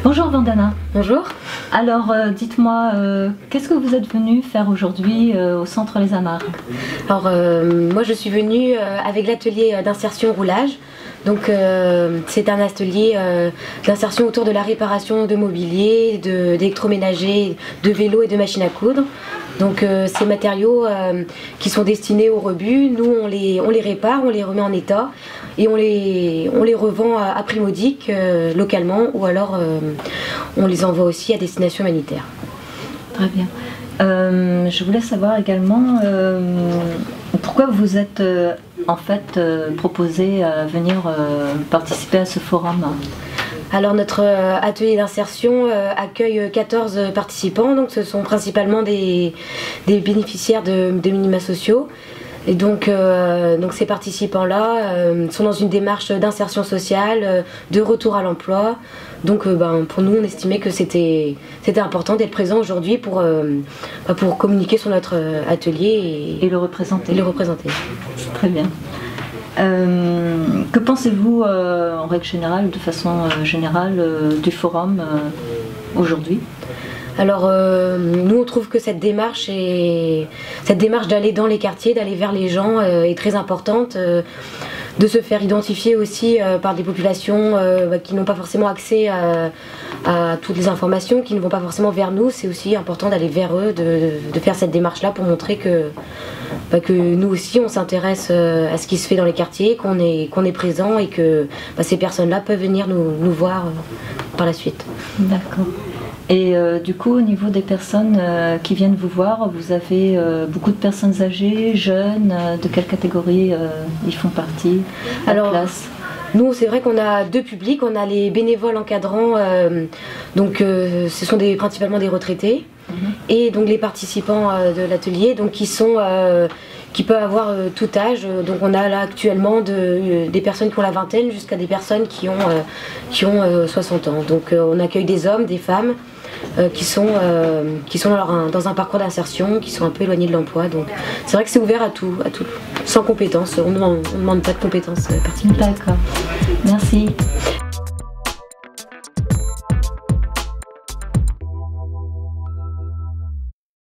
Bonjour Vandana. Bonjour. Alors dites-moi, qu'est-ce que vous êtes venu faire aujourd'hui au Centre Les Amarres? Alors moi je suis venue avec l'atelier d'insertion roulage. Donc c'est un atelier d'insertion autour de la réparation de mobilier, d'électroménager, de vélos et de machines à coudre. Donc ces matériaux qui sont destinés au rebut, nous on les répare, on les remet en état et on les revend à prix modique localement, ou alors on les envoie aussi à destination humanitaire. Très bien. Je voulais savoir également pourquoi vous êtes en fait proposé à venir participer à ce forum. Alors notre atelier d'insertion accueille 14 participants, donc ce sont principalement des bénéficiaires de minima sociaux. Et donc ces participants-là sont dans une démarche d'insertion sociale, de retour à l'emploi. Donc pour nous, on estimait que c'était important d'être présent aujourd'hui pour communiquer sur notre atelier et le représenter. Très bien. Que pensez-vous en règle générale, de façon générale, du forum aujourd'hui? Alors nous on trouve que cette démarche d'aller dans les quartiers, d'aller vers les gens est très importante, de se faire identifier aussi par des populations qui n'ont pas forcément accès à toutes les informations, qui ne vont pas forcément vers nous. C'est aussi important d'aller vers eux, de faire cette démarche là pour montrer que nous aussi on s'intéresse à ce qui se fait dans les quartiers, qu'on est présent et que ces personnes là peuvent venir nous voir par la suite. D'accord. Et du coup, au niveau des personnes qui viennent vous voir, vous avez beaucoup de personnes âgées, jeunes, de quelle catégorie ils font partie? Alors, nous, c'est vrai qu'on a deux publics. On a les bénévoles encadrants, donc ce sont principalement des retraités, et donc les participants de l'atelier, donc qui peuvent avoir tout âge. Donc on a là actuellement des personnes qui ont la vingtaine jusqu'à des personnes qui ont 60 ans. Donc on accueille des hommes, des femmes qui sont dans un parcours d'insertion, qui sont un peu éloignés de l'emploi. Donc c'est vrai que c'est ouvert à tout, sans compétences. On ne demande pas de compétences particulières. D'accord, merci.